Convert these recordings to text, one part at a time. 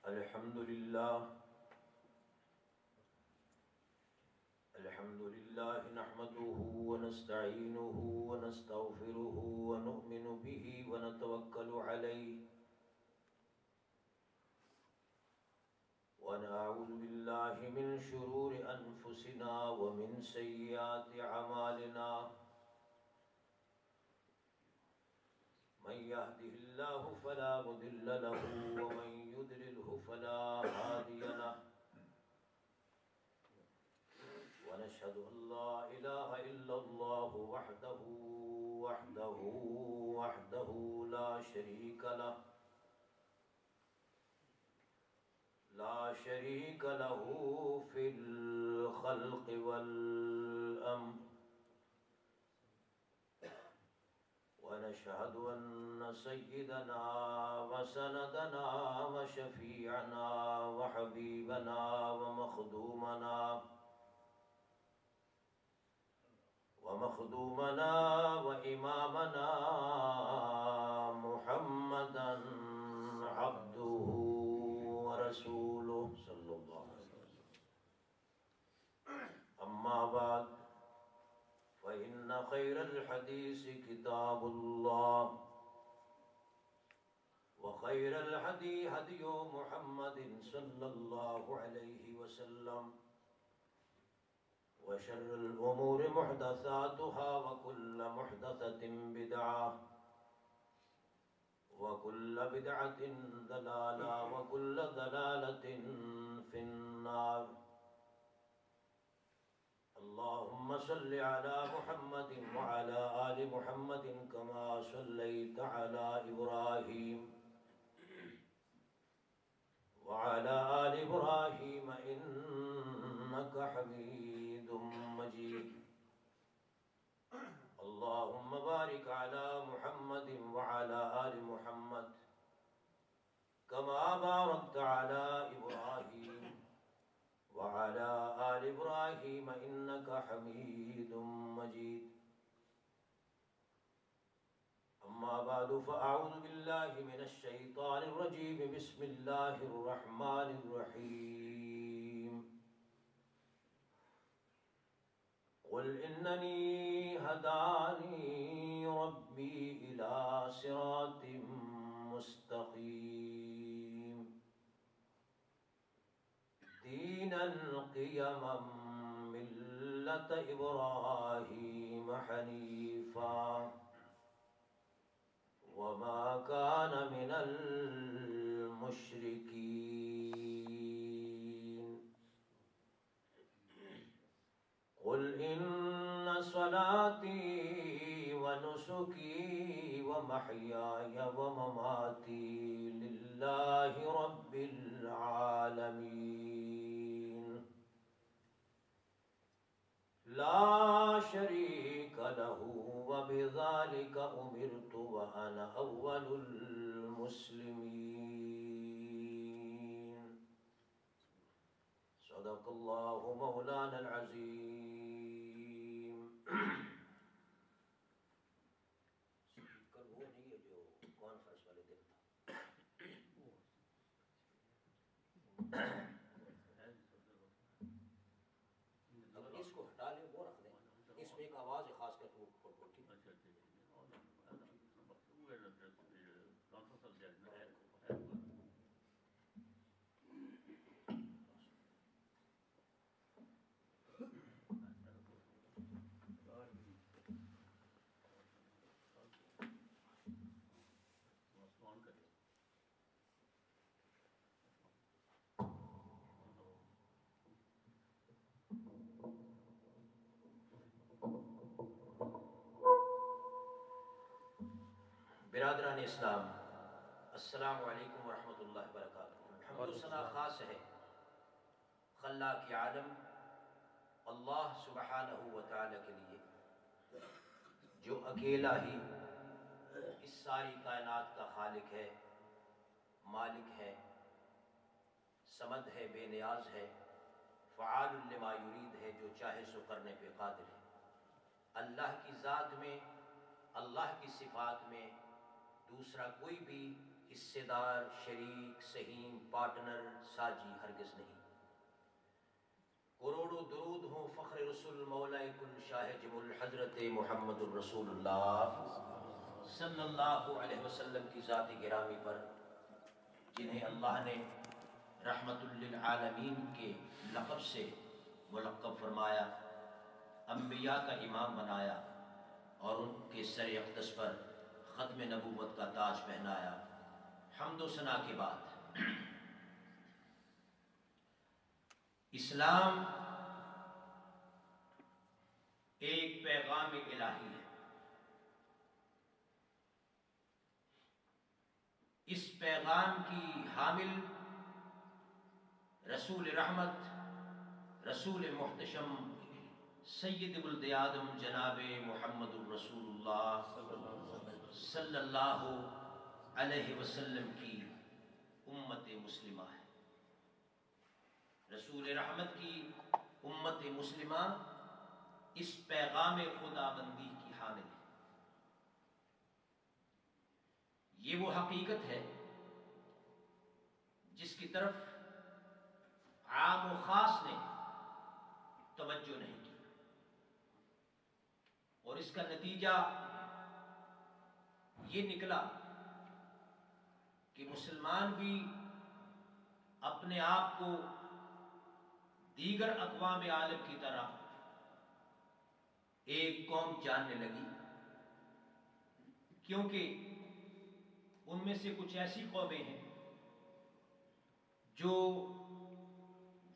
الحمد لله نحمده ونستعينه ونستغفره ونؤمن به ونتوكل عليه ونعوذ بالله من شرور أنفسنا ومن سيئات أعمالنا من يهده الله فلا مضل له ومن يضلله فلا هادي له ونشهد أن لا إله إلا الله وحده لا شريك له في الخلق والأمر ونشهد أن سيدنا وسندنا وشفيعنا وحبيبنا ومخدومنا وإمامنا محمدا عبده ورسوله صلى الله عليه وسلم. أما بعد فإن خير الحديث كتاب الله وخير الهدي هدي محمد صلى الله عليه وسلم وشر الأمور محدثاتها وكل محدثة بدعة وكل بدعة ضلالة وكل ضلالة في النار. اللهم صل على محمد وعلى آل محمد كما صليت على إبراهيم وعلى آل إبراهيم إنك حميد مجيد. اللهم بارك على محمد وعلى آل محمد كما باركت على إبراهيم وعلى آل إبراهيم إنك حميد مجيد. أما بعد فأعوذ بالله من الشيطان الرجيم. بسم الله الرحمن الرحيم. قل إنني هداني ربي إلى صراط مستقيم دينا قيما ملة إبراهيم حنيفا وما كان من المشركين. قل إن صلاتي ونسكي ومحياي ومماتي لله رب العالمين لا شريك له وبذلك أمرت وأنا أول المسلمين. صدق الله مولانا العظيم. سپیکر وہ نہیں ہے جو کانفرنس والے دن تھا. اگر اس کو ہٹا لیں وہ رکھ دیں. اس میں ایک آواز ہے خاص کر کے وہ برادران اسلام، السلام علیکم ورحمۃ اللہ وبرکاتہ. حمد و ثنا خاص ہے خلاق عالم اللہ سبحانہ و تعالی کے لیے، جو اکیلا ہی اس ساری کائنات کا خالق ہے، مالک ہے، صمد ہے، بے نیاز ہے، فعال لما یرید ہے، جو چاہے سو کرنے پہ قادر ہے. اللہ کی ذات میں، اللہ کی صفات میں دوسرا کوئی بھی حصے دار، شریک، سہیم، پارٹنر، ساجی ہرگز نہیں۔ کروڑوں درود ہوں فخر رسول مولا کل شاہ جمل حضرت محمد الرسول اللہ صلی اللہ علیہ وسلم کی ذات گرامی پر، جنہیں اللہ نے رحمت للعالمین کے لقب سے ملقب فرمایا، انبیاء کا امام بنایا اور ان کے سر اقدس پر ختم نبوت کا تاج پہنایا۔ حمد و ثنا کے بعد، اسلام ایک پیغام الہی ہے۔ اس پیغام کی حامل رسول رحمت، رسول محتشم، سید ولد آدم جناب محمد الرسول اللہ صلی اللہ علیہ وسلم کی امت مسلمہ ہے۔ رسول رحمت کی امت مسلمہ اس پیغام خدا بندی کی حامل ہے۔ یہ وہ حقیقت ہے جس کی طرف عام و خاص نے توجہ نہیں کی، اور اس کا نتیجہ یہ نکلا کہ مسلمان بھی اپنے آپ کو دیگر اقوام عالم کی طرح ایک قوم جاننے لگی، کیونکہ ان میں سے کچھ ایسی قومیں ہیں جو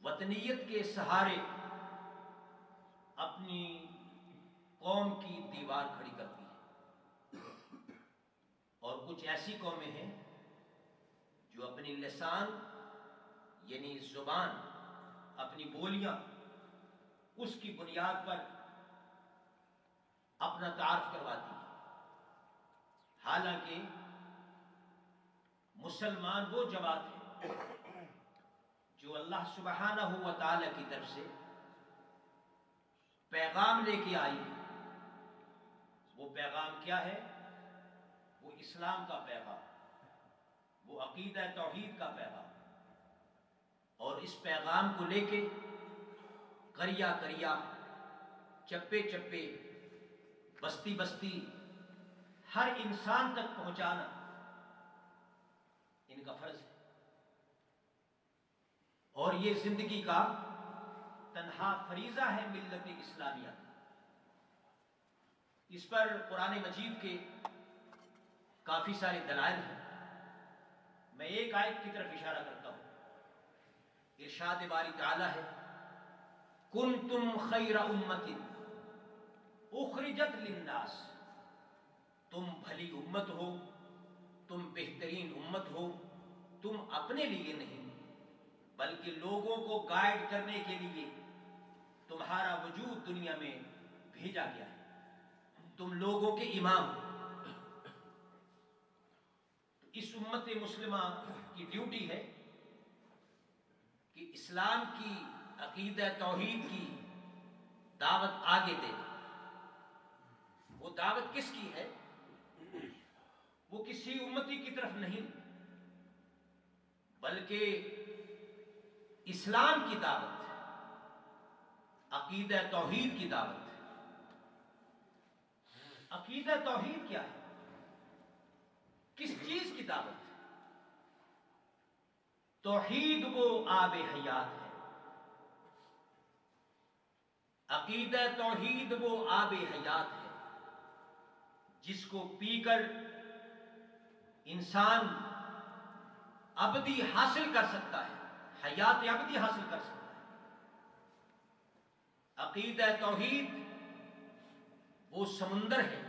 وطنیت کے سہارے اپنی قوم کی دیوار کھڑی کرتی ہیں، اور کچھ ایسی قومیں ہیں جو اپنی لسان یعنی زبان، اپنی بولیاں، اس کی بنیاد پر اپنا تعارف کرواتی ہیں۔ حالانکہ مسلمان وہ جماعت ہے جو اللہ سبحانہ و تعالی کی طرف سے پیغام لے کے آئی ہے۔ وہ پیغام کیا ہے؟ وہ اسلام کا پیغام، وہ عقیدہ توحید کا پیغام، اور اس پیغام کو لے کے قریہ قریہ، چپے چپے، بستی بستی، ہر انسان تک پہنچانا ان کا فرض ہے، اور یہ زندگی کا تنہا فریضہ ہے ملت اسلامیہ۔ اس پر قرآن مجید کے کافی سارے دلائل ہیں۔ میں ایک آیت کی طرف اشارہ کرتا ہوں۔ ارشاد باری تعالی ہے، کنتم خیر امت اخرجت للناس، تم بھلی امت ہو، تم بہترین امت ہو، تم اپنے لیے نہیں بلکہ لوگوں کو گائیڈ کرنے کے لیے تمہارا وجود دنیا میں بھیجا گیا ہے، تم لوگوں کے امام ہو۔ اس امت مسلمہ کی ڈیوٹی ہے کہ اسلام کی عقیدہ توحید کی دعوت آگے دے۔ وہ دعوت کس کی ہے؟ وہ کسی امتی کی طرف نہیں بلکہ اسلام کی دعوت، عقیدہ توحید کی دعوت۔ عقیدہ توحید کیا ہے؟ کس چیز کی دعوت؟ توحید وہ آب حیات ہے، عقیدہ توحید وہ آب حیات ہے جس کو پی کر انسان ابدی حاصل کر سکتا ہے، حیات ابدی حاصل کر سکتا ہے۔ عقیدہ توحید وہ سمندر ہے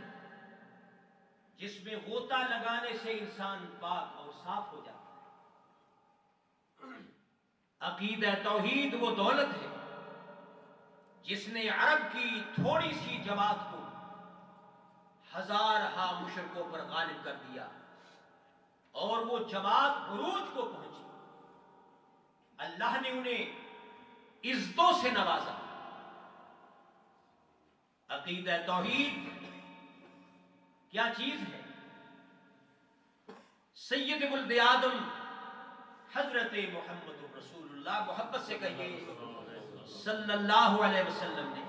جس میں غوطہ لگانے سے انسان پاک اور صاف ہو جاتا ہے۔ عقیدہ توحید وہ دولت ہے جس نے عرب کی تھوڑی سی جماعت کو ہزارہا مشرکوں پر غالب کر دیا، اور وہ جماعت عروج کو پہنچی، اللہ نے انہیں عزتوں سے نوازا۔ عقیدہ توحید کیا چیز ہے؟ سید ولد آدم حضرت محمد رسول اللہ، محبت سے کہیے صلی اللہ علیہ وسلم نے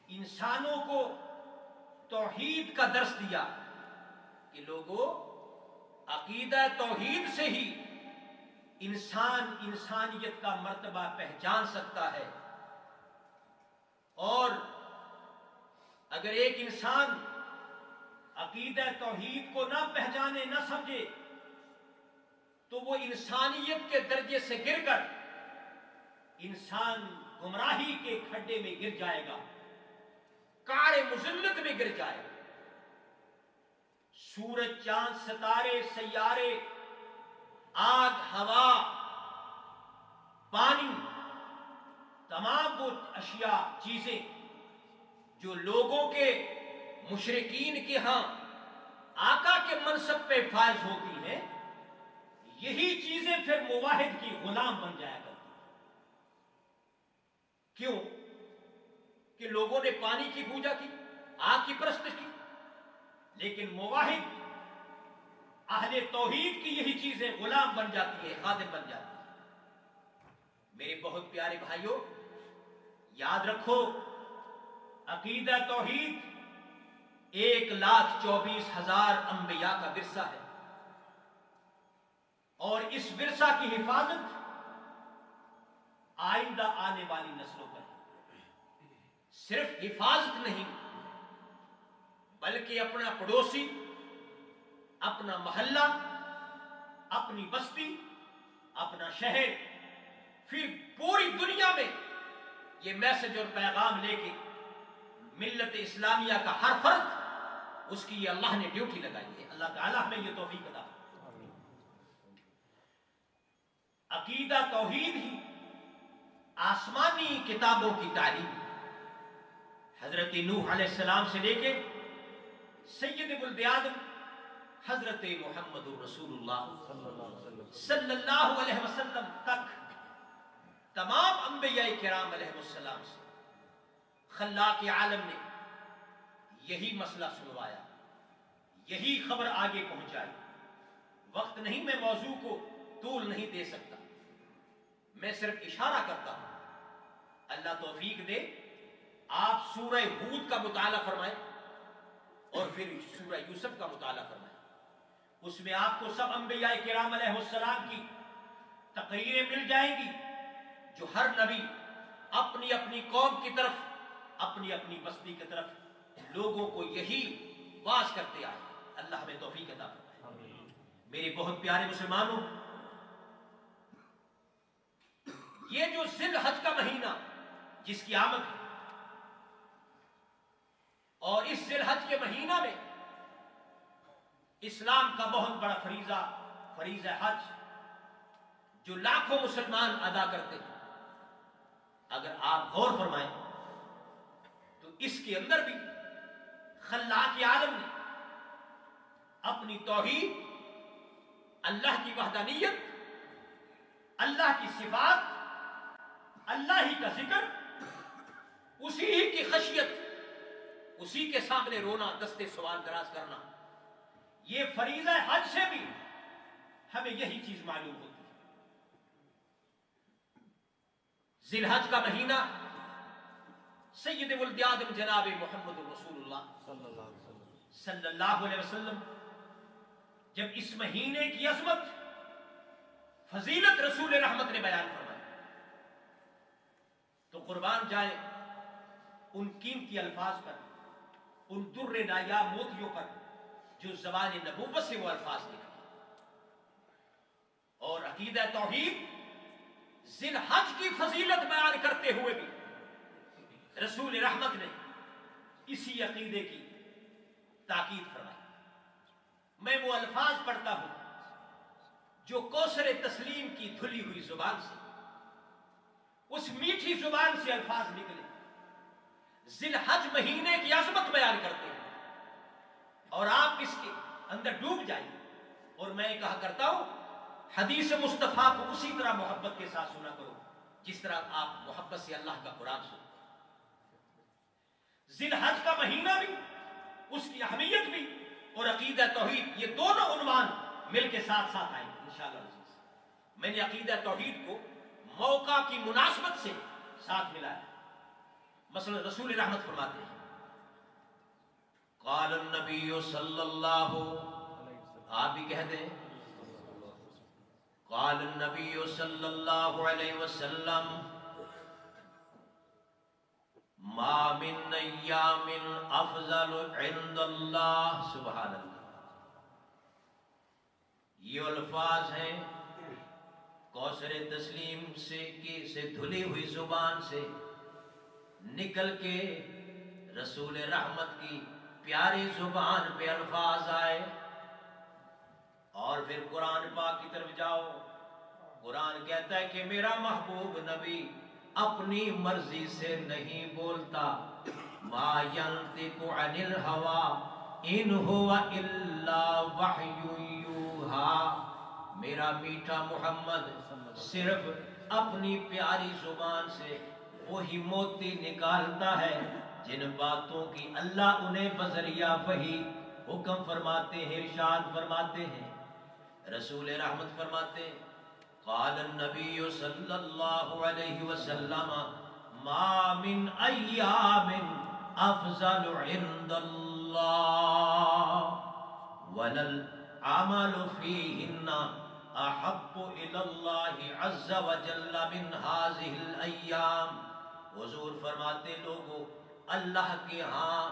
انسانوں کو توحید کا درس دیا کہ لوگوں، عقیدہ توحید سے ہی انسان انسانیت کا مرتبہ پہچان سکتا ہے، اور اگر ایک انسان عقیدہ توحید کو نہ پہچانے، نہ سمجھے، تو وہ انسانیت کے درجے سے گر کر انسان گمراہی کے کھڈے میں گر جائے گا، کار مذلت میں گر جائے گا۔ سورج، چاند، ستارے، سیارے، آگ، ہوا، پانی، تمام وہ اشیاء، چیزیں جو لوگوں کے، مشرکین کے ہاں آقا کے منصب پہ فائز ہوتی ہیں، یہی چیزیں پھر موحد کی غلام بن جایا کرتی ہیں۔ کیوں؟ کہ لوگوں نے پانی کی پوجا کی، آگ کی پرستش کی، لیکن موحد، اہل توحید کی یہی چیزیں غلام بن جاتی ہیں، خادم بن جاتی ہیں۔ میرے بہت پیارے بھائیوں، یاد رکھو، عقیدہ توحید 1,24,000 انبیاء کا ورثہ ہے، اور اس ورثہ کی حفاظت آئندہ آنے والی نسلوں پر ہے۔ صرف حفاظت نہیں، بلکہ اپنا پڑوسی، اپنا محلہ، اپنی بستی، اپنا شہر، پھر پوری دنیا میں یہ میسج اور پیغام لے کے ملت اسلامیہ کا ہر فرد، اس کی یہ اللہ نے ڈیوٹی لگائی ہے۔ اللہ تعالیٰ ہمیں یہ توفیق عطا فرمائے۔ عقیدہ توحید ہی آسمانی کتابوں کی تعلیم ہے۔ حضرت نوح علیہ السلام سے لے کے سید ولد آدم حضرت محمد رسول اللہ صلی اللہ علیہ وسلم تک تمام انبیاء کرام علیہ السلام سے خلاق عالم نے یہی مسئلہ سنوایا، یہی خبر آگے پہنچائی۔ وقت نہیں، میں موضوع کو طول نہیں دے سکتا، میں صرف اشارہ کرتا ہوں۔ اللہ توفیق دے، آپ سورہ ہود کا مطالعہ فرمائیں اور پھر سورہ یوسف کا مطالعہ فرمائیں۔ اس میں آپ کو سب انبیاء کرام علیہ السلام کی تقریریں مل جائیں گی، جو ہر نبی اپنی اپنی قوم کی طرف، اپنی اپنی بستی کی طرف لوگوں کو یہی واعظ کرتے آئے۔ اللہ ہمیں توفیق عطا فرمائے۔ میرے بہت پیارے مسلمانوں، یہ جو ذی الحج کا مہینہ جس کی آمد ہے، اور اس ذی الحج کے مہینہ میں اسلام کا بہت بڑا فریضہ حج جو لاکھوں مسلمان ادا کرتے ہیں، اگر آپ غور فرمائیں تو اس کے اندر بھی خلاق عالم نے اپنی توحید، اللہ کی وحدانیت، اللہ کی صفات، اللہ ہی کا ذکر، اسی ہی کی خشیت، اسی کے سامنے رونا، دستے سوال دراز کرنا، یہ فریضہ حج سے بھی ہمیں یہی چیز معلوم ہوتی ہے۔ ذی الحج کا مہینہ، سید ولد آدم جناب محمد رسول اللہ صلی اللہ علیہ وسلم جب اس مہینے کی عظمت، فضیلت رسول رحمت نے بیان فرمائی، تو قربان جائے ان قیمتی الفاظ پر، ان در نایاب موتیوں پر جو زبان نبوت سے وہ الفاظ نکلے۔ اور عقیدہ توحید ذی الحج کی فضیلت بیان کرتے ہوئے بھی رسول رحمت نے اسی عقیدے کی تاکید فرمائی۔ میں وہ الفاظ پڑھتا ہوں جو کوثر تسلیم کی دھلی ہوئی زبان سے، اس میٹھی زبان سے الفاظ نکلے، ذی الحج مہینے کی عظمت بیان کرتے ہیں، اور آپ اس کے اندر ڈوب جائیں۔ اور میں کہا کرتا ہوں، حدیث مصطفیٰ کو اسی طرح محبت کے ساتھ سنا کرو جس طرح آپ محبت سے اللہ کا قرآن سنتے ہیں۔ ذی الحج کا مہینہ بھی، اس کی اہمیت بھی، اور عقیدہ توحید، یہ دونوں عنوان مل کے ساتھ ساتھ آئیں گے انشاءاللہ عزیز. میں نے عقیدہ توحید کو موقع کی مناسبت سے ساتھ ملایا. مثلا رسول رحمت فرماتے ہیں قال النبی صلی اللہ، آپ بھی کہہ دیں قال النبی صلی اللہ علیہ وسلم ما من ایام افضل عند اللہ. سبحان اللہ. یہ الفاظ ہیں کوثر تسلیم سے دھلی ہوئی زبان سے نکل کے رسول رحمت کی پیاری زبان پہ الفاظ آئے. اور پھر قرآن پاک کی طرف جاؤ. قرآن کہتا ہے کہ میرا محبوب نبی اپنی مرضی سے نہیں بولتا. ما ينطق عن الهوى ان هو الا وحی یوحی. میرا میٹھا محمد صرف اپنی پیاری زبان سے وہی موتی نکالتا ہے جن باتوں کی اللہ انہیں بذریعہ وحی حکم فرماتے ہیں، ارشاد فرماتے ہیں. رسول رحمت فرماتے ہیں قال النبی صلی اللہ علیہ وسلم ما من ایام افضل عند اللہ وللعمل فیہن احب الی اللہ عز وجل من هذه الایام. حضور فرماتے لوگوں اللہ کے ہاں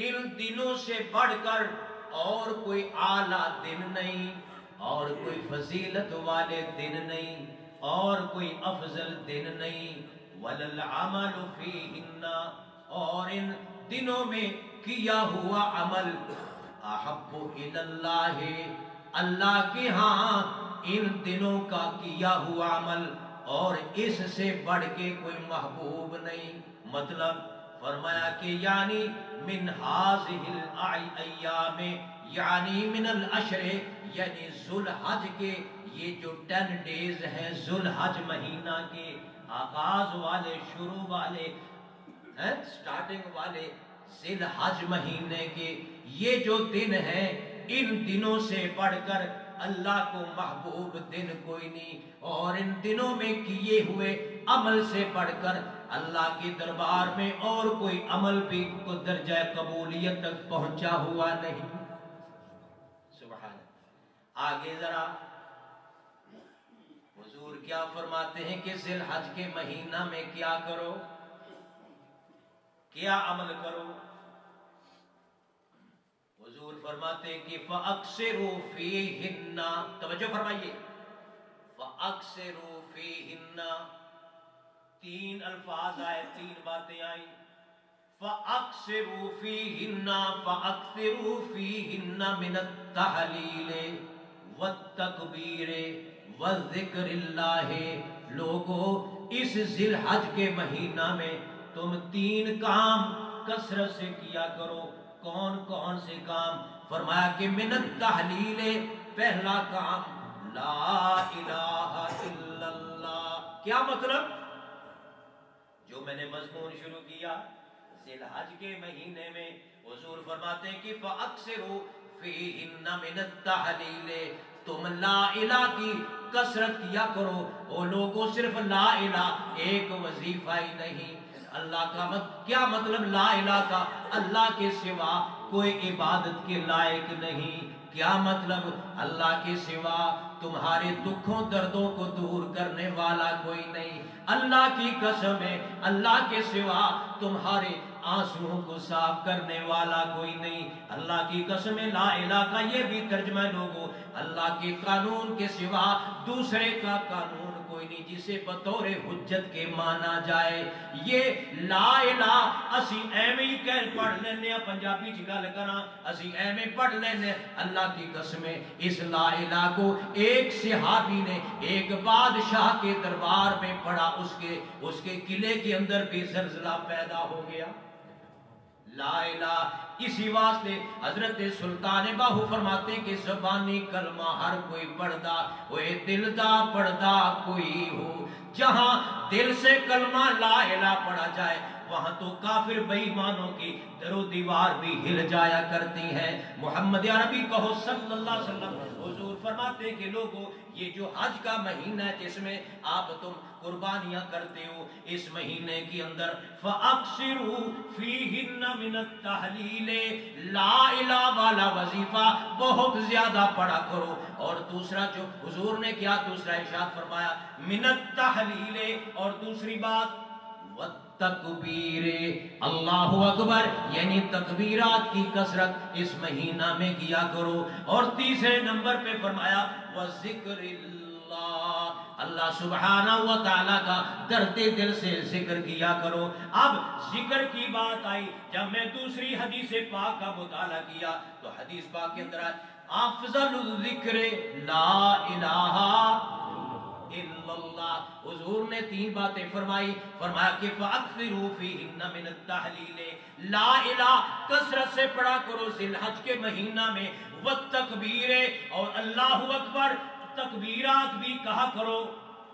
ان دنوں سے بڑھ کر اور کوئی اعلیٰ دن نہیں، اور کوئی فضیلت والے دن نہیں، اور کوئی افضل دن نہیں. وَلَلْعَمَلُ فِيهِنَّ، اور ان دنوں میں کیا ہوا عمل احب الی اللہ، اللہ کے ہاں ان دنوں کا کیا ہوا عمل اور اس سے بڑھ کے کوئی محبوب نہیں. مطلب فرمایا کہ یعنی من هذه الایام، یعنی من العشر، یعنی ذوالحج کے یہ جو 10 ڈیز ہیں ذوالحج مہینہ کے آغاز والے، شروع والے، سٹارٹنگ والے ذوالحج مہینے کے یہ جو دن ہیں ان دنوں سے بڑھ کر اللہ کو محبوب دن کوئی نہیں. اور ان دنوں میں کیے ہوئے عمل سے بڑھ کر اللہ کے دربار میں اور کوئی عمل بھی کو درجہ قبولیت تک پہنچا ہوا نہیں. سبحان. آگے ذرا حضور کیا فرماتے ہیں کہ ذی الحج کے مہینہ میں کیا کرو، کیا عمل کرو. حضور فرماتے ہیں کہ فَأَكْسِرُوا فِيهِنَّ، توجہ فرمائیے، فَأَكْسِرُوا فِيهِنَّ، 3 الفاظ آئے، 3 باتیں آئیں. فَأَكْسِرُوا فِيهِنَّ، فَأَكْسِرُوا فِيهِنَّ مِنَ التَّحْلِيلِ وَالتَّكْبِيرِ وَالذِّكْرِ اللَّهِ. لوگو اس ذی الحج کے مہینہ میں تم 3 کام کثرت سے کیا کرو. کون کون سے کام؟ فرمایا کہ من التحلیل، پہلا کام لا الہ الا اللہ. کیا مطلب؟ جو میں نے مضمون شروع کیا ذی الحج کے مہینے میں حضور فرماتے ہیں کہ فَأَكْسِرُوا فِيهِنَّ مِنَ التَّحْلِيلِ، تم لا الہ کی کثرت کیا کرو. وہ لوگوں صرف لا الہ ایک وظیفہ ہی نہیں. اللہ کا کیا مطلب لا الہ کا؟ اللہ کے سوا کوئی عبادت کے لائق نہیں. کیا مطلب؟ اللہ کے سوا تمہارے دکھوں دردوں کو دور کرنے والا کوئی نہیں. اللہ کی قسم ہے اللہ کے سوا تمہارے آنسوؤں کو صاف کرنے والا کوئی نہیں. اللہ کی قسم لا الہ کا یہ بھی ترجمہ لوگوں اللہ کے قانون کے سوا دوسرے کا قانون کوئی نہیں جسے بطور حجت کے مانا جائے. یہ لا الہ اسی ایویں ہی کہہ پڑھ لینے ہیں، پنجابی چ گل کراں اسی ایویں پڑھ لینے. اللہ کی قسم اس لا الہ کو ایک صحابی نے ایک بادشاہ کے دربار میں پڑھا، اس کے قلعے کے اندر بھی زلزلہ پیدا ہو گیا. لا الہ اسی واسطے حضرت سلطان باہو فرماتے کہ زبانی کلمہ ہر کوئی پڑھدا ہوئے دل دا پڑھدا کوئی ہو. جہاں دل سے کلمہ لا الہ پڑھا جائے وہاں تو کافر بے ایمانوں کی در و دیوار بھی ہل جایا کرتی ہیں۔ محمد عربی کہو صلی اللہ علیہ وسلم، حضور فرماتے کہ لوگوں یہ جو حج کا مہینہ ہے جس میں آپ تم قربانیاں کرتے ہو، اس مہینے کے اندر فَأَقْصِرُوا فِيهِنَّ مِنَ التَّحْلِيلِ لا الہ والا وظیفہ بہت زیادہ پڑھا کرو۔ اور دوسرا جو حضور نے کیا، دوسرا ارشاد فرمایا من التحلیل، اور دوسری بات والتکبیر، اللہ اکبر، یعنی تکبیرات کی کثرت اس مہینہ میں کیا کرو۔ اور تیسرے نمبر پہ فرمایا وذکر اللہ، اللہ سبحانہ و تعالیٰ کا درد دل سے ذکر کیا کرو۔ اب ذکر کی بات آئی، جب میں دوسری حدیث پاک کا مطالعہ کیا تو حدیث پاک کے اندر افضل الذکر لا الہ الا اللہ، حضور نے تین باتیں فرمائی، فرمایا کہ فَأَكْثِرُوا فِيهِنَّ مِنَ التَّحْلِيلِ لا الہ، کثرت سے پڑھا کرو ذی الحج کے مہینہ میں، والتکبیر، اور اللہ اکبر، تکبیرات بھی کہا کرو۔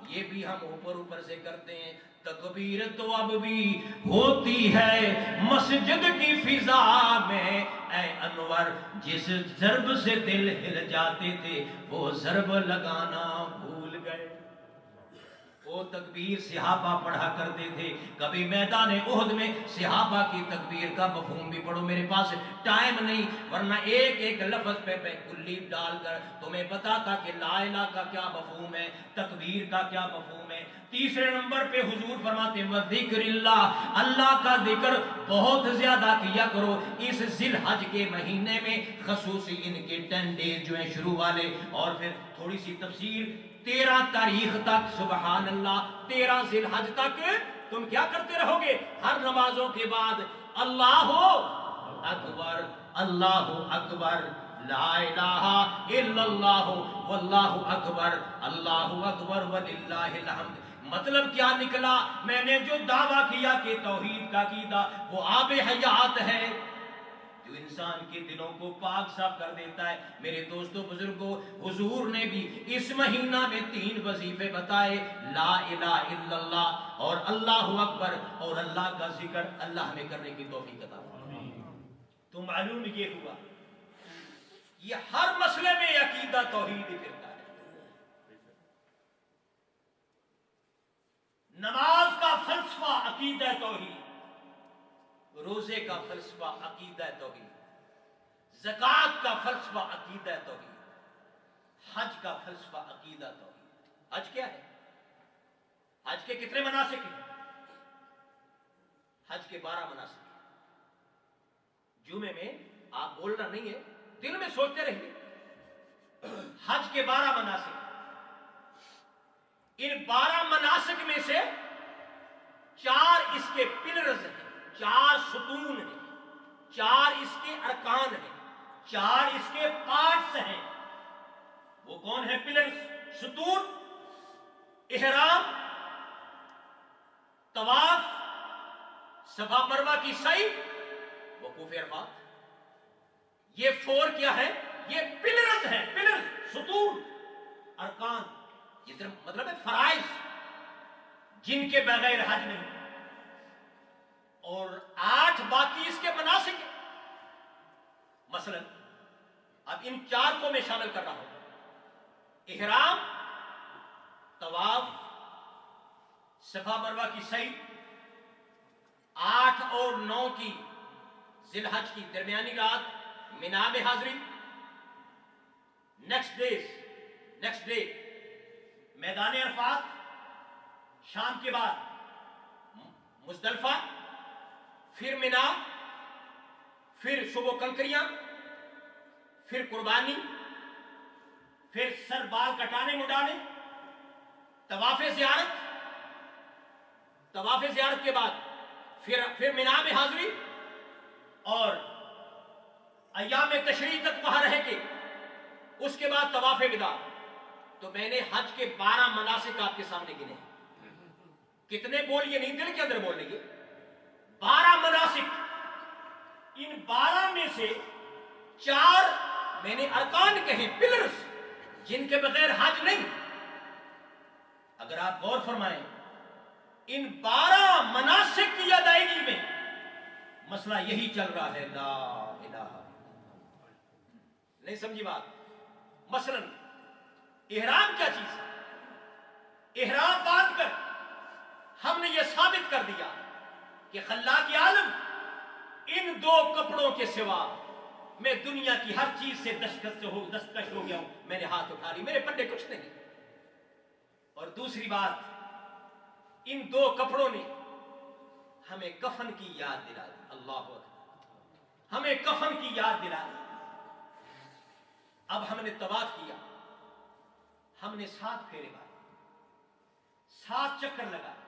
یہ بھی ہم اوپر سے کرتے ہیں، تکبیر تو اب بھی ہوتی ہے مسجد کی فضا میں، اے انور جس ضرب سے دل ہل جاتے تھے وہ ضرب لگانا بھول گئے۔ وہ تکبیر صحابہ پڑھا کرتے تھے، کبھی میدان احد میں صحابہ کی تکبیر کا مفہوم بھی پڑھو، میرے پاس ٹائم نہیں، ورنہ ایک ایک لفظ پہ کلی ڈال کر تمہیں بتاتا کہ لا الہ کا کیا مفہوم ہے، تکبیر کا کیا مفہوم ہے۔ تیسرے نمبر پہ حضور فرماتے ہیں وذکر اللہ، اللہ کا ذکر بہت زیادہ کیا کرو اس ذی الحج کے مہینے میں، خصوصی ان کے 10 ڈیز جو ہیں شروع والے، اور پھر تھوڑی سی تفسیر 13 تاریخ تک، سبحان اللہ، 13 ذی الحج تک تم کیا کرتے رہو گے؟ ہر نمازوں کے بعد اللہ اکبر، اللہ اکبر، لا الہ الا اللہ، واللہ اکبر، اللہ اکبر وللہ الحمد۔ مطلب کیا نکلا؟ میں نے جو دعویٰ کیا کہ توحید کا عقیدہ وہ آب حیات ہے جو انسان کے دلوں کو پاک صاف کر دیتا ہے۔ میرے دوستو بزرگوں، حضور نے بھی اس مہینہ میں 3 وظیفے بتائے، لا الہ الا اللہ اور اللہ اکبر اور اللہ کا ذکر، اللہ ہمیں کرنے کی توفیق عطا فرمائے۔ تو معلوم یہ ہوا یہ ہر مسئلے میں عقیدہ توحید ہی پھرتا ہے۔ نماز کا فلسفہ عقیدہ توحید، روزے کا فلسفہ عقیدہ توحید، زکوٰۃ کا فلسفہ عقیدہ توحید، حج کا فلسفہ عقیدہ توحید۔ حج کیا ہے؟ حج کے کتنے مناسک ہیں؟ حج کے 12 مناسک ہیں۔ جمعے میں آپ بولنا نہیں ہے، دل میں سوچتے رہیے، حج کے 12 مناسک ہیں۔ ان 12 مناسک میں سے 4 اس کے پلرز ہیں، 4 ستون ہیں، 4 اس کے ارکان ہیں، 4 اس کے پارٹس ہیں۔ وہ کون ہے پلرز، ستون؟ احرام، طواف، صفا مروہ کی سعی، وقوف عرفات۔ یہ 4 کیا ہے؟ یہ پلرز ہیں، پلرز، ستون، ارکان، یہ مطلب ہے فرائض جن کے بغیر حج نہیں۔ اور 8 باقی اس کے مناسک ہیں۔ مثلا اب ان 4 کو میں شامل کر رہا ہوں، احرام، طواف، صفا مروہ کی سعی، 8 اور 9 کی ذی الحج کی درمیانی رات مینا میں حاضری، نیکسٹ ڈے میدان عرفات، شام کے بعد مزدلفہ، پھر مینا، پھر شب و کنکریاں، پھر قربانی، پھر سر بال کٹانے مڈانے، طواف زیارت کے بعد پھر مینا میں حاضری، اور ایام تشریق تک وہاں رہ کے اس کے بعد طواف وداع۔ تو میں نے حج کے 12 مناسک آپ کے سامنے گنے ہیں۔ کتنے بولیے نہیں، دل کے اندر بول لیے، 12 مناسک۔ ان 12 میں سے 4 میں نے ارکان کہے، پلرز، جن کے بغیر حج نہیں۔ اگر آپ غور فرمائیں ان 12 مناسک کی ادائیگی میں مسئلہ یہی چل رہا ہے، لا الہ، نہیں سمجھی بات؟ مثلا احرام کیا چیز ہے؟ احرام باندھ کر ہم نے یہ ثابت کر دیا کہ خلاق عالم ان 2 کپڑوں کے سوا میں دنیا کی ہر چیز سے دستکش ہو گیا ہوں، میں نے ہاتھ اٹھا لی، میرے پنڈے کچھ نہیں۔ اور دوسری بات، ان 2 کپڑوں نے ہمیں کفن کی یاد دلا دی، اللہ اکبر، ہمیں کفن کی یاد دلا دی۔ اب ہم نے طواف کیا، ہم نے 7 پھیرے مارے، 7 چکر لگائے،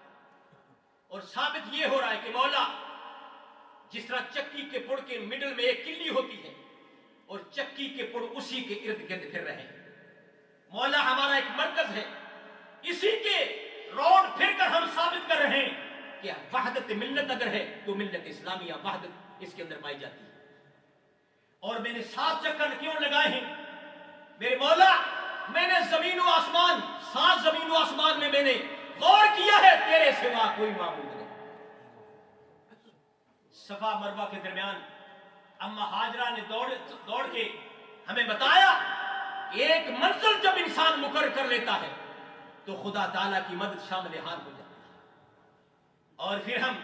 اور ثابت یہ ہو رہا ہے کہ مولا جس طرح چکی کے پڑ کے مڈل میں ایک کلی ہوتی ہے اور چکی کے پڑ اسی کے ارد گرد پھر رہے ہیں، مولا ہمارا ایک مرکز ہے، اسی کے روڈ پھر کر ہم ثابت کر رہے ہیں کہ وحدت ملت اگر ہے تو ملت اسلامیہ وحدت اس کے اندر پائی جاتی ہے۔ اور میں نے 7 چکر کیوں لگائے ہیں میرے مولا؟ میں نے زمین و آسمان، 7 زمین و آسمان میں نے غور کیا ہے، تیرے سوا کوئی معبود نہیں۔ صفا مروہ کے درمیان اما ہاجرہ نے دوڑ کے ہمیں بتایا کہ ایک منزل جب انسان مقرر کر لیتا ہے تو خدا تعالیٰ کی مدد شامل حال ہو جاتی ہے۔ اور پھر ہم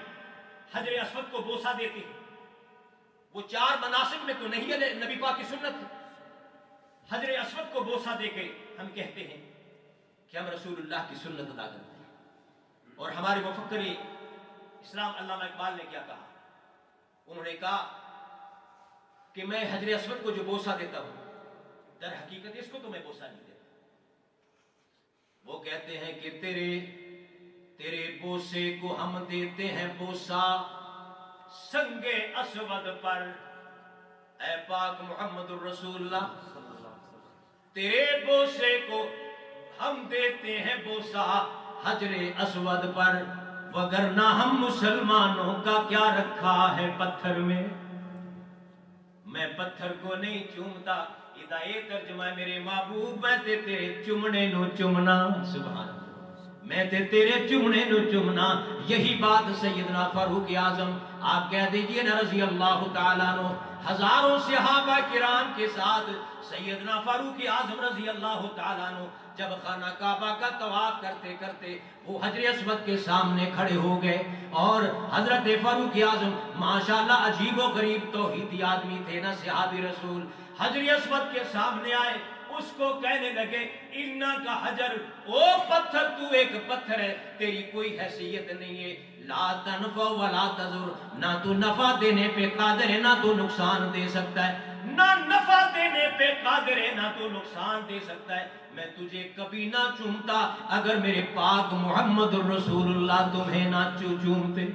حجر اسود کو بوسہ دیتے ہیں، وہ 4 مناسک میں تو نہیں ہے، نبی پاک کی سنت ہے۔ حجر اسود کو بوسہ دے کے ہم کہتے ہیں کہ ہم رسول اللہ کی سنت ادا کرتے ہیں۔ اور ہمارے مفکر اسلام علامہ اقبال نے کیا کہا؟ انہوں نے کہا کہ میں حجر اسود کو جو بوسہ دیتا ہوں در حقیقت اس کو تو میں بوسہ نہیں دیتا۔ وہ کہتے ہیں کہ تیرے بوسے کو ہم دیتے ہیں بوسہ سنگ اسود پر، اے پاک محمد الرسول اللہ، تیرے بوسے کو ہم دیتے ہیں بوسہ حجر اسود پر، وگرنہ ہم مسلمانوں کا کیا رکھا ہے پتھر میں۔ میں پتھر کو نہیں چومتا، یہ ترجمہ ہے میرے محبوب، میں تیرے چمنے نو چمنا، سبحان اللہ، میں تیرے چمنے نو چمنا۔ یہی بات سیدنا فاروق اعظم آپ کہہ دیجئے نا رضی اللہ تعالیٰ عنہ، ہزاروں صحابہ کرام کے ساتھ سیدنا فاروق اعظم رضی اللہ تعالیٰ عنہ جب خانہ کعبہ کا طواف کرتے کرتے وہ حجر اسود کے سامنے کھڑے ہو گئے، اور حضرت فاروق اعظم ماشاءاللہ عجیب و غریب توحیدی آدمی تھے نا صحابی رسول، حجر اسود کے سامنے آئے، اس کو کہنے لگے اِنَّا کا حجر، او پتھر تو ایک پتھر ہے، تیری کوئی حیثیت نہیں ہے، لا تنفع ولا تضر، نہ تو نفع دینے پہ قادر ہے نہ تو نقصان دے سکتا ہے، نہ نفع دینے پہ قادر ہے نہ تو نقصان دے سکتا ہے، میں تجھے کبھی نہ چومتا اگر میرے پاک محمد الرسول اللہ تمہیں نہ چومتے،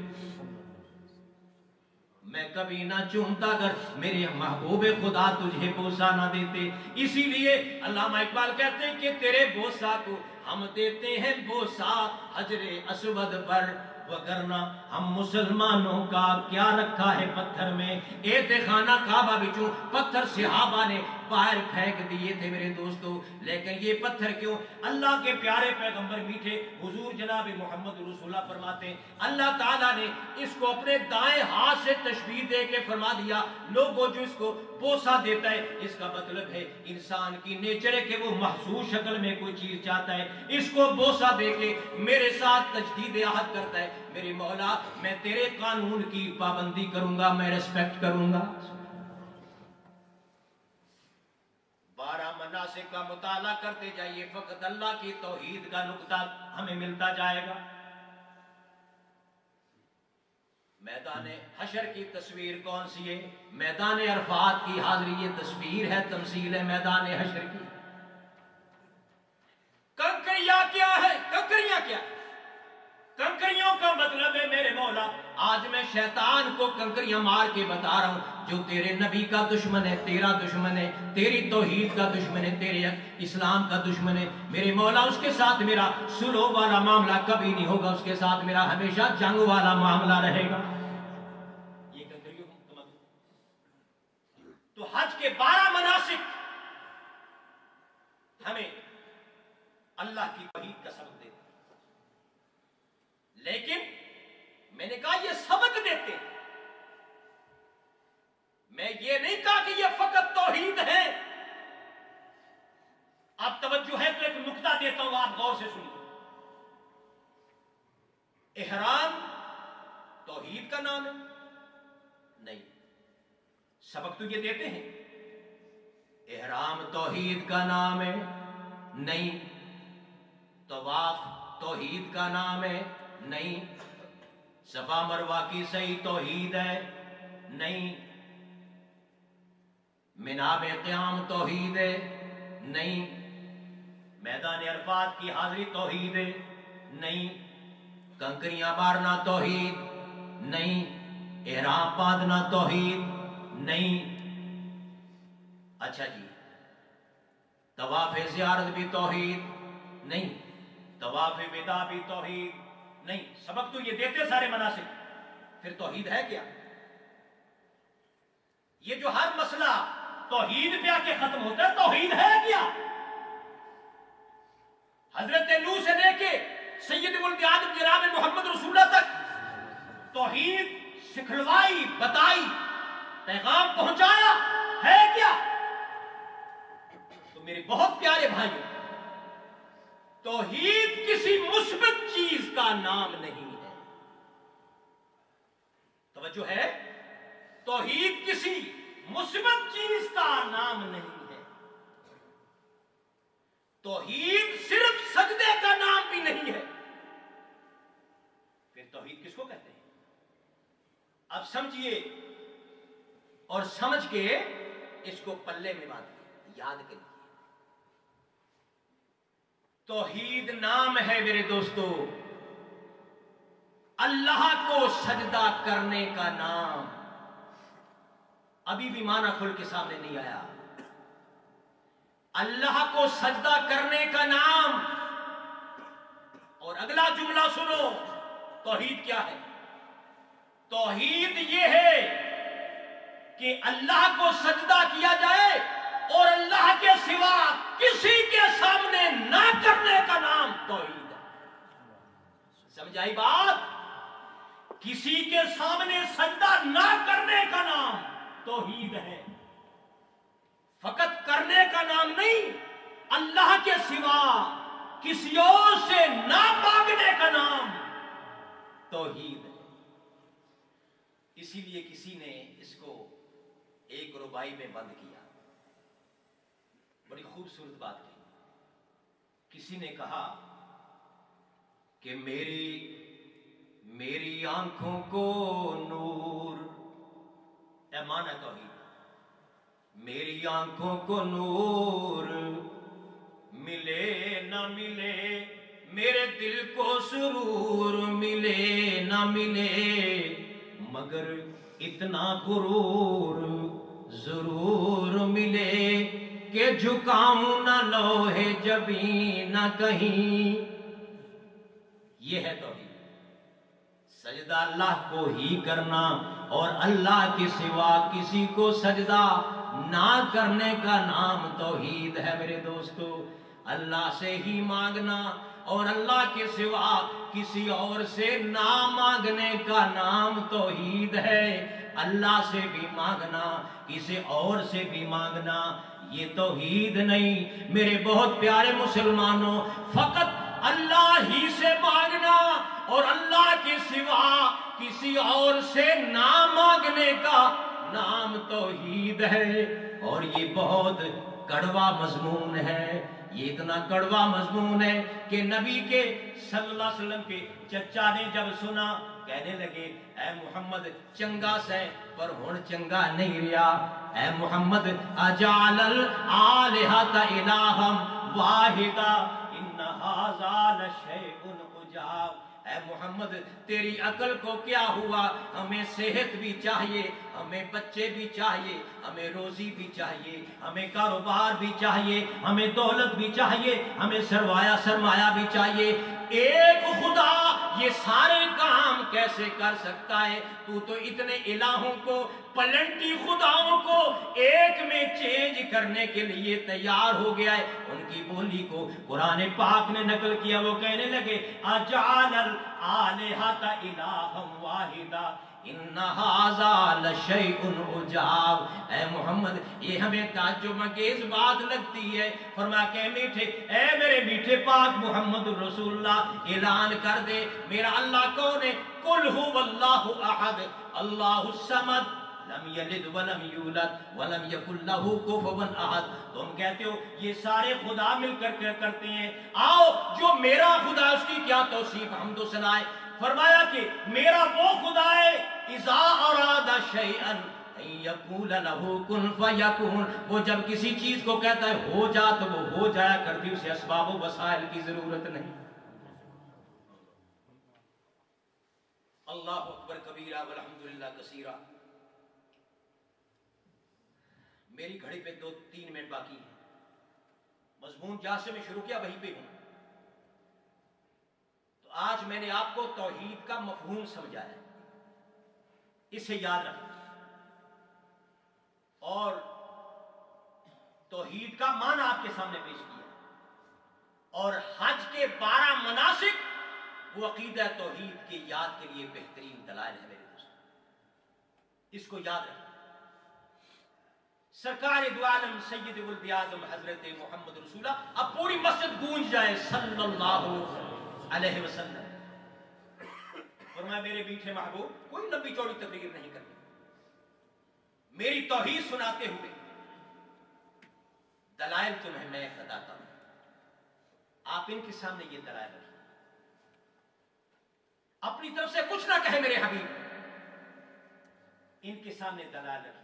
میں کبھی نہ چومتا اگر میرے محبوب خدا تجھے بوسہ نہ دیتے۔ اسی لیے علامہ اقبال کہتے ہیں کہ تیرے بوسہ کو ہم دیتے ہیں بوسہ حجر اسود پر، وگرنہ ہم مسلمانوں کا کیا رکھا ہے پتھر میں۔ ایت خانہ کعبہ بچوں پتھر صحابہ نے باہر پھینک دیے تھے میرے دوستو، لیکن یہ پتھر کیوں؟ اللہ کے پیارے پیغمبر میٹھے حضور جناب محمد رسول اللہ فرماتے ہیں اللہ تعالیٰ نے اس کو اپنے دائیں ہاتھ سے تشبیہ دے کے فرما دیا، لوگوں جو اس کو بوسہ دیتا ہے اس کا مطلب ہے انسان کی نیچر ہے کہ وہ محسوس شکل میں کوئی چیز چاہتا ہے، اس کو بوسہ دے کے میرے ساتھ تجدید عہد کرتا ہے، میرے مولا میں تیرے قانون کی پابندی کروں گا، میں ریسپیکٹ کروں گا۔ 12 مناسک کا مطالعہ کرتے جائیے، فقط اللہ کی توحید کا نقطہ ہمیں ملتا جائے گا۔ میدان حشر کی تصویر کون سی ہے؟ میدان عرفات کی حاضری، یہ تصویر ہے، تمثیل ہے میدان حشر کی۔ کنکریاں کیا ہے؟ کنکریاں کیا ہے؟ کنکریوں کا مطلب ہے میرے مولا آج میں شیطان کو کنکریاں مار کے بتا رہا ہوں، جو تیرے نبی کا دشمن ہے، تیرا دشمن ہے، تیری توحید کا دشمن ہے، تیرے اسلام کا دشمن ہے، میرے مولا اس کے ساتھ میرا سلو والا معاملہ کبھی نہیں ہوگا، اس کے ساتھ میرا ہمیشہ جنگ والا معاملہ رہے گا۔ یہ کنکریوں کا مطلب تو حج کے 12 مناسک ہمیں اللہ کی توحید کا سبق دیتے، لیکن دیتا ہوں، آپ غور سے سنیے۔ احرام توحید کا نام ہے؟ نہیں، سبق تو یہ دیتے ہیں احرام توحید کا نام ہے؟ نہیں۔ طواف توحید کا نام ہے؟ نہیں۔ صفا مروہ کی صحیح توحید ہے؟ نہیں۔ مینا میں قیام توحید ہے؟ نہیں۔ میدان عرفات کی حاضری توحید ہے؟ نہیں۔ کنکریاں مارنا توحید؟ نہیں۔ احرام باندھنا توحید؟ نہیں۔ اچھا جی، طواف زیارت بھی توحید؟ نہیں۔ طواف وداع بھی توحید؟ نہیں۔ سبق تو یہ دیتے سارے مناسک، پھر توحید ہے کیا؟ یہ جو ہر مسئلہ توحید پہ آ کے ختم ہوتا ہے، توحید ہے کیا؟ حضرت نوح سے لے کے سید ولد آدم جناب محمد رسول اللہ تک توحید سکھلوائی، بتائی، پیغام پہنچایا ہے کیا؟ تو میرے بہت پیارے بھائیوں، توحید کسی مثبت چیز کا نام نہیں ہے۔ توجہ ہے؟ توحید کسی مثبت چیز کا نام نہیں ہے۔ توحید صرف سجدے کا نام بھی نہیں ہے۔ پھر توحید کس کو کہتے ہیں؟ اب سمجھیے اور سمجھ کے اس کو پلے میں باندھیے، یاد کریے۔ توحید نام ہے میرے دوستو، اللہ کو سجدہ کرنے کا نام۔ ابھی بھی معنی کھل کے سامنے نہیں آیا۔ اللہ کو سجدہ کرنے کا نام۔ اور اگلا جملہ سنو، توحید کیا ہے؟ توحید یہ ہے کہ اللہ کو سجدہ کیا جائے اور اللہ کے سوا کسی کے سامنے نہ کرنے کا نام توحید ہے۔ سمجھائی بات؟ کسی کے سامنے سجدہ نہ کرنے کا نام توحید ہے، فقط کرنے کا نام نہیں، اللہ کے سوا کسی اور سے نہ مانگنے کا نام توحید ہے۔ اسی لیے کسی نے اس کو ایک ربائی میں بند کیا، بڑی خوبصورت بات کی۔ کسی نے کہا کہ میری آنکھوں کو نور، ایمان ہے توحید، میری آنکھوں کو نور ملے نہ ملے، میرے دل کو سرور ملے نہ ملے، مگر اتنا غرور ضرور ملے کہ جھکاؤں نہ لوہے جبیں نہ کہیں۔ یہ ہے توحید، سجدہ اللہ کو ہی کرنا اور اللہ کے سوا کسی کو سجدہ نہ کرنے کا نام توحید ہے میرے دوستو۔ اللہ سے ہی مانگنا اور اللہ کے سوا کسی اور سے نہ مانگنے کا نام توحید ہے۔ اللہ سے بھی مانگنا، کسی اور سے بھی مانگنا، یہ توحید نہیں میرے بہت پیارے مسلمانوں۔ فقط اللہ ہی سے مانگنا اور اللہ کے سوا کسی اور سے نہ مانگنے کا نام توحید ہے۔ اور یہ بہت کڑوا مضمون ہے، یہ اتنا کڑوا مضمون ہے کہ نبی کے صلی اللہ علیہ وسلم کے چچا نے جب سنا، کہنے لگے اے محمد چنگا سے پر ہن چنگا نہیں رہا، اے محمد اجعل الآلہۃ الہا واحدا ان ھذا لشیء عجاب۔ اے محمد تیری عقل کو کیا ہوا؟ ہمیں صحت بھی چاہیے، ہمیں بچے بھی چاہیے، ہمیں روزی بھی چاہیے، ہمیں کاروبار بھی چاہیے، ہمیں دولت بھی چاہیے، ہمیں سرمایہ بھی چاہیے۔ ایک خدا یہ سارے کام کیسے کر سکتا ہے؟ تو اتنے الہوں کو، پلنٹی خداؤں کو ایک میں چینج کرنے کے لیے تیار ہو گیا ہے۔ ان کی بولی کو قرآن پاک نے نقل کیا، وہ کہنے لگے اجعل الآلہۃ الہا واحدا ان ھذا لشیء عجاب، اے محمد یہ ہمیں تعجب انگیز بات لگتی ہے۔ فرمایا کہ میٹھے، اے میرے میٹھے پاک محمد رسول اللہ، اعلان کر دے میرا اللہ کون ہے؟ قل هو اللہ احد اللہ الصمد لم یلد ولم یولد ولم یکن لہ کفوا احد۔ تم کہتے ہو یہ سارے خدا مل کر کرتے ہیں، آؤ جو میرا خدا اس کی کیا توصیف حمد و ثنا ہے۔ فرمایا کہ میرا وہ خدا ہے اذا اراد شیئا ان یقول لہ کن فیکون، وہ جب کسی چیز کو کہتا ہے ہو جا تو وہ ہو جایا کرتی، اسے اسباب و وسائل کی ضرورت نہیں۔ اللہ اکبر کبیرہ والحمدللہ کثیرہ۔ میری گھڑی پہ 2-3 منٹ باقی ہیں، مضمون جہاں سے میں شروع کیا وہیں پہ ہوں۔ تو آج میں نے آپ کو توحید کا مفہوم سمجھایا ہے، اسے یاد رکھیں، اور توحید کا معنی آپ کے سامنے پیش کیا، اور حج کے 12 مناسک وہ عقیدہ توحید کی یاد کے لیے بہترین دلائل ہے میرے دوست، اس کو یاد رکھیں۔ سرکار دو عالم سید ولد اعظم حضرت محمد رسول اللہ، اب پوری مسجد گونج جائے صلی اللہ علیہ وسلم۔ فرمایا میرے میٹھے محبوب، کوئی لمبی چوڑی تقریر نہیں کرنی، میری توحید سناتے ہوئے دلائل تمہیں میں بتاتا ہوں، آپ ان کے سامنے یہ دلائل رکھیں، اپنی طرف سے کچھ نہ کہے میرے حبیب، ان کے سامنے دلائل رکھیں،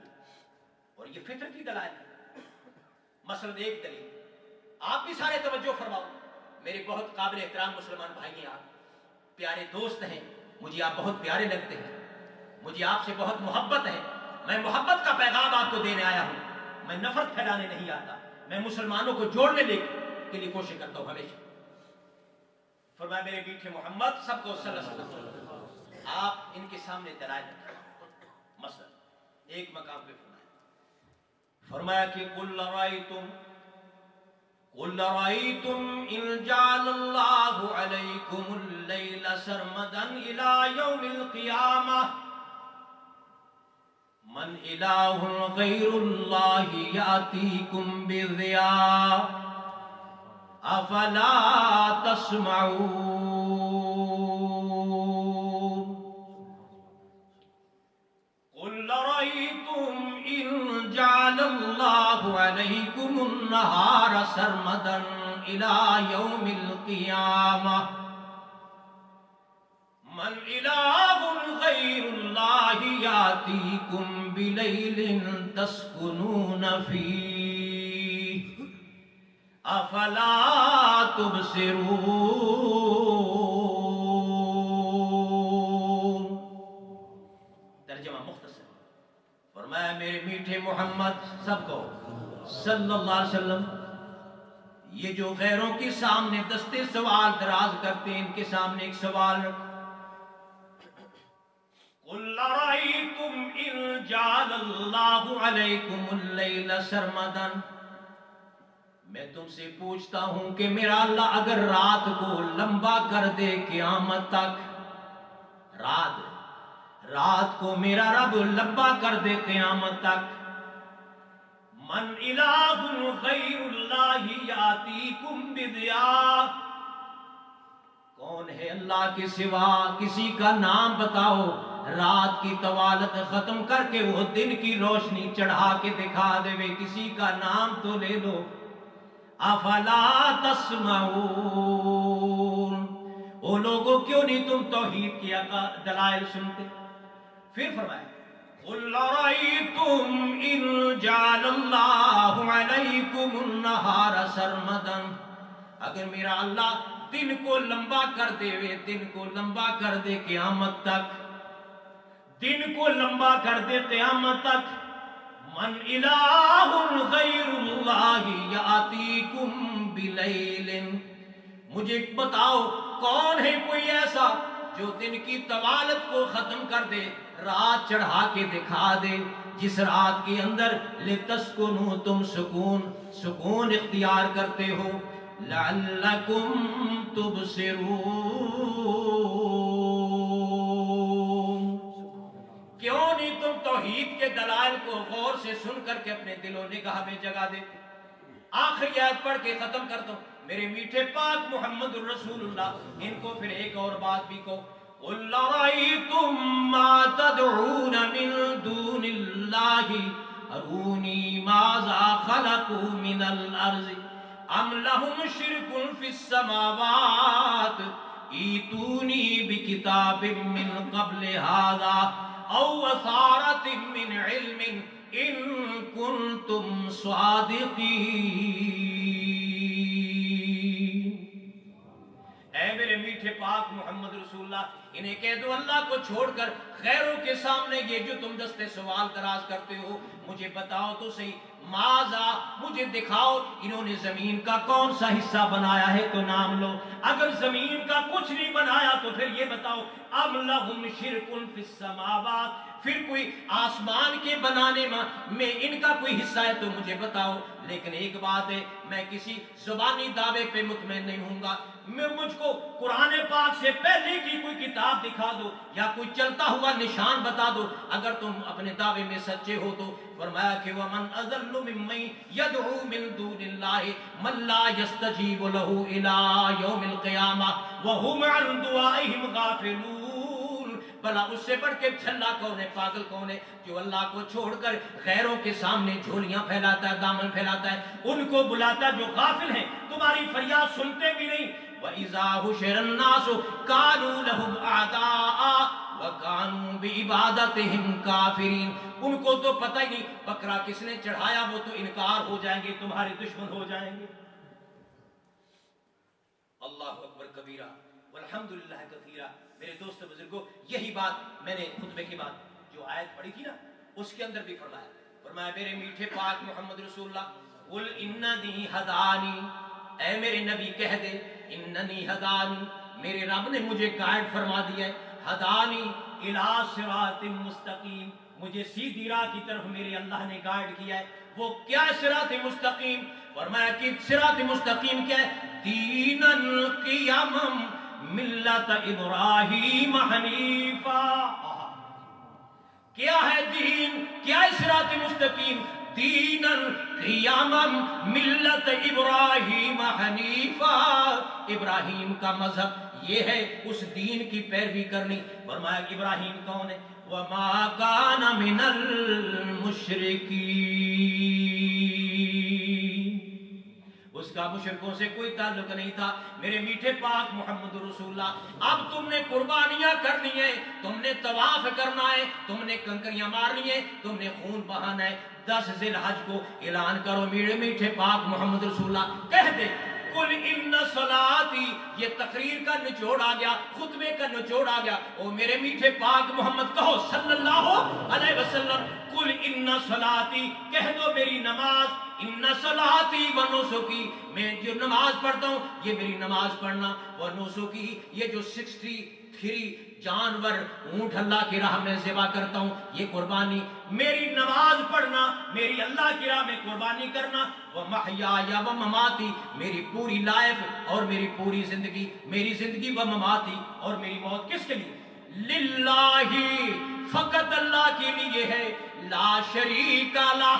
اور یہ فطرتی دلائل ہے۔ مثلا ایک دلیل، آپ بھی سارے توجہ فرماؤ، میرے بہت قابل احترام مسلمان بھائی ہیں، آپ پیارے دوست ہیں، مجھے آپ بہت پیارے لگتے ہیں، مجھے آپ سے بہت محبت ہے، میں محبت کا پیغام آپ کو دینے آیا ہوں، میں نفرت پھیلانے نہیں آتا، میں مسلمانوں کو جوڑنے کے لیے کوشش کرتا ہوں ہمیشہ۔ فرمایا میرے میٹھے محمد سب کو صلی اللہ علیہ وسلم، آپ ان کے سامنے دلائل رکھیں۔ مثلا ایک مقام پہ فرمایا کہ قل رأيتم إن جعل الله عليكم الليل سرمدا إلى يوم القيامة من إله غير الله يأتيكم بضياء أفلا تسمعون۔ قل رأيتم إن جعل الله عليكم النهار سرمدا إلى يوم القيامة من إله غير الله يأتيكم بليل تسكنون فيه أفلا تبصرون۔ فرمایا میرے میٹھے محمد سب کو صلی اللہ علیہ وسلم، یہ جو غیروں کے سامنے دستے سوال دراز کرتے ہیں، ان کے سامنے ایک سوال رکھو۔ قل رأيتم إن جعل الله عليكم الليل سرمدا، میں تم سے پوچھتا ہوں کہ میرا اللہ اگر رات کو لمبا کر دے قیامت تک، رات کو میرا رب لمبا کر دے قیامت تک، من الہ غیر اللہ یاتیکم بضیاء، کون ہے اللہ کے سوا، کسی کا نام بتاؤ، رات کی طوالت ختم کر کے وہ دن کی روشنی چڑھا کے دکھا دے، کسی کا نام تو لے لو۔ افلا تسمعون، او لوگوں کیوں نہیں تم توحید کی دلائل سنتے؟ پھر فرمایا قل رأيتم إن جعل الله عليكم النهار سرمدا، اگر میرا اللہ دن کو لمبا کر دے، دن کو لمبا کر دے قیامت تک، دن کو لمبا کر دے قیامت تک، من الہ غیر اللہ یاتیکم بلیل، مجھے بتاؤ کون ہے کوئی ایسا جو دن کی طوالت کو ختم کر دے، رات چڑھا کے دکھا دے، جس رات کے اندر لتسکنو تم سکون اختیار کرتے ہو، لعلکم تبصرون۔ توحید کے دلائل کو غور سے سن کر کے اپنے دل و نگاہ میں جگہ دے. آخری آیت پڑھ کے ختم کرتا ہوں. میرے میٹھے پاک محمد الرسول اللہ ان کو پھر ایک اور بات بھی کو. قُلْ رَأَيْتُمْ مَا تَدْعُونَ مِن دُونِ اللَّهِ أَرُونِي مَاذَا خَلَقُوا مِنَ الْأَرْضِ أَمْ لَهُمْ شِرْكٌ فِي السَّمَاوَاتِ اِيتُونِي بِكِتَابٍ مِّن قَبْلِ هَذَا أَوْ أَثَارَةٍ مِّنْ عِلْمٍ إِن كُنتُمْ صَادِقِينَ. اے میرے میٹھے پاک محمد رسول اللہ انہیں کہہ دو اللہ کو چھوڑ کر غیروں کے سامنے یہ جو تم دستے سوال دراز کرتے ہو مجھے بتاؤ تو صحیح. ماذا مجھے دکھاؤ انہوں نے زمین کا کون سا حصہ بنایا ہے تو نام لو. اگر زمین کا کچھ نہیں بنایا تو پھر یہ بتاؤ ام لہم شرک فی السماوات پھر کوئی آسمان کے بنانے میں ان کا کوئی حصہ ہے تو مجھے بتاؤ. لیکن ایک بات ہے میں کسی زبانی دعوے پہ مطمئن نہیں ہوں گا. مجھ کو قرآن پاک سے پہلے کی کوئی کتاب دکھا دو یا کوئی چلتا ہوا نشان بتا دو اگر تم اپنے دعوے میں سچے ہو تو. فرمایا کہ وَمَنْ أَضَلُّ مِمَّنْ يَدْعُو مِن دُونِ اللَّهِ مَن لَّا يَسْتَجِيبُ لَهُ إِلَىٰ يَوْمِ الْقِيَامَةِ وَهُمْ عَن دُعَائِهِمْ غَافِلُونَ. بھلا اس سے بڑھ کے جھلا کون ہے پاگل کون ہے جو اللہ کو چھوڑ کر غیروں کے سامنے جھولیاں پھیلاتا ہے دامن پھیلاتا ہے ان کو بلاتا ہے جو غافل ہیں تمہاری فریاد سنتے بھی نہیں. وَإِذَا حُشِرَ النَّاسُ كَانُوا لَهُمْ أَعْدَاءً وَكَانُوا بِعِبَادَتِهِمْ كَافِرِينَ. ان کو تو پتہ ہی نہیں بکرا کس نے چڑھایا وہ تو انکار ہو جائیں گے تمہارے دشمن ہو جائیں گے. اللہ اکبر کبیرہ والحمدللہ کثیرہ. میرے دوست بزرگوں یہی بات میں نے خطبے کے بعد جو آیت پڑھی تھی نا اس کے اندر بھی فرمایا میرے میٹھے پاک محمد رسول اللہ قل اننی ہدانی اے میرے نبی کہہ دے اننی ہدانی میرے رب نے مجھے گائیڈ فرما دیا ہے. ہدانی الی صراط مستقیم مجھے سیدھی راہ کی طرف میرے اللہ نے گائیڈ کیا ہے. وہ کیا صراط مستقیم؟ فرمایا کہ صراط مستقیم کیا ہے؟ دین القیامہ ملت ابراہیم حنیفا. کیا ہے دین کیا ہے صراط مستقیم؟ دین القیامہ ملت ابراہیم حنیفا. ابراہیم کا مذہب یہ ہے اس دین کی پیروی کرنی. فرمایا کہ ابراہیم کون ہے؟ وَمَا كَانَ مِنَ الْمُشْرِكِينَ اس کا مشرکوں سے کوئی تعلق نہیں تھا. میرے میٹھے پاک محمد رسول اللہ اب تم نے قربانیاں کرنی ہیں تم نے طواف کرنا ہے تم نے کنکریاں مارنی ہے تم نے خون بہانا ہے. 10 ذی الحج کو اعلان کرو میرے میٹھے پاک محمد رسول اللہ کہہ دے قل ان صلاتی. یہ تقریر کا نچوڑ آ گیا خطبے کا نچوڑ آ گیا. او میرے میٹھے پاک محمد کہو صلی اللہ علیہ وسلم قل ان صلاتی کہہ دو میری نماز ان صلاتی و نسکی میں جو نماز پڑھتا ہوں یہ میری نماز پڑھنا و نسکی یہ جو 63 جانور اونٹ اللہ کی راہ میں ذبح کرتا ہوں یہ قربانی میری نماز پڑھنا میری اللہ کی راہ میں قربانی کرنا و محیایا و مماتی میری پوری لائف اور میری پوری زندگی میری زندگی و مماتی اور میری موت کس کے لیے؟ للہ فقط اللہ کے لیے ہے. لا شریک لہ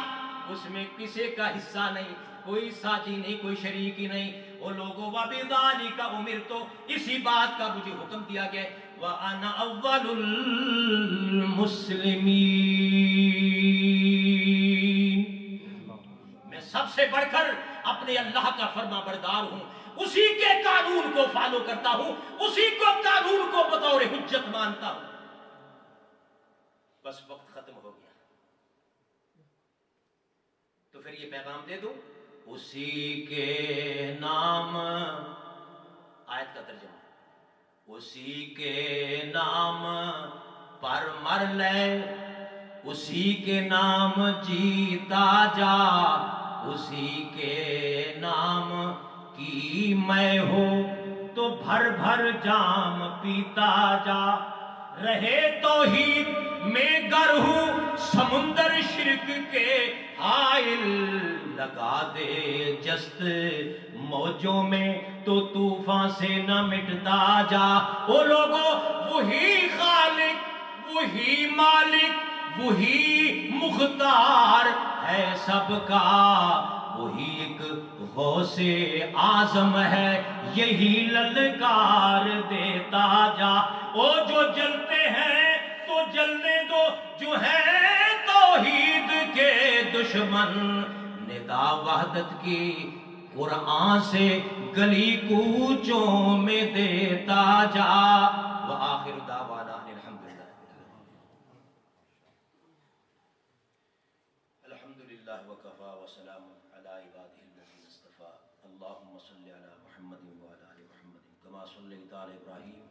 اس میں کسی کا حصہ نہیں کوئی ساجی نہیں کوئی شریکی نہیں. وہ لوگوں وَبِذَالِكَ أُمِرْتُ اسی بات کا مجھے حکم دیا گیا وَأَنَا أَوَّلُ الْمُسْلِمِينَ میں سب سے بڑھ کر اپنے اللہ کا فرما بردار ہوں اسی کے قانون کو فالو کرتا ہوں اسی کو قانون کو بطور حجت مانتا ہوں. بس وقت ختم ہو گیا تو پھر یہ پیغام دے دو اسی کے نام آیت کا ترجمہ اسی کے نام پر مر لے اسی کے نام جیتا جا اسی کے نام کی میں ہو تو بھر بھر جام پیتا جا. رہے توحید میں گر ہوں سمندر شرک کے حائل لگا دے جست موجوں میں تو طوفان سے نہ مٹتا جا. وہ لوگوں وہی خالق وہی مالک وہی مختار ہے سب کا، وہی ایک غوث اعظم ہے، یہی للکار دیتا جا۔ او جو جلتے ہیں تو جلنے دو، جو ہے توحید کے دشمن، ندا وحدت کی قرآن سے گلی کوچوں میں دیتا جا۔ وآخر دعوانا ان الحمدللہ الحمدللہ وکفا وسلام علی عبادہ الذین اصطفیٰ۔ اللہم صلی علی محمد وعلی آل محمد کما صلیت علی ابراہیم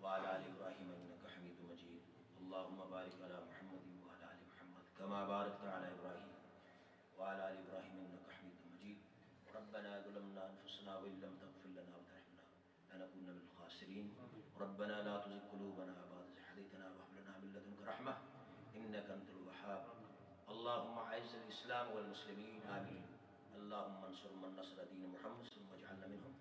وعلی آل ابراہیم انک حمید مجید۔ اللہم بارک علی محمد وعلی آل محمد کما بارکت علی ابراہیم وعلی آل ابراہیم انک حمید مجید۔ ربنا ظلمنا انفسنا وان لم تغفر لنا وترحمنا لنکونن من الخاسرین۔ ربنا لا تزغ قلوبنا بعد إذ هديتنا وهب لنا من لدنك رحمة إنك أنت الوهاب۔ اللهم أعز الإسلام والمسلمين آمين۔ اللهم انصر من نصر دين محمد ثم اجعلنا منهم۔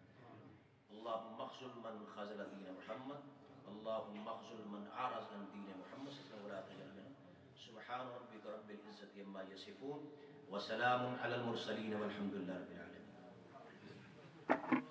اللهم اخذل من خذل دين محمد، اللهم اخذل من أعرض عن دين محمد ولا تجعلنا منهم۔ سبحان ربك رب العزة عما يصفون وسلام على المرسلين والحمد لله رب العالمين۔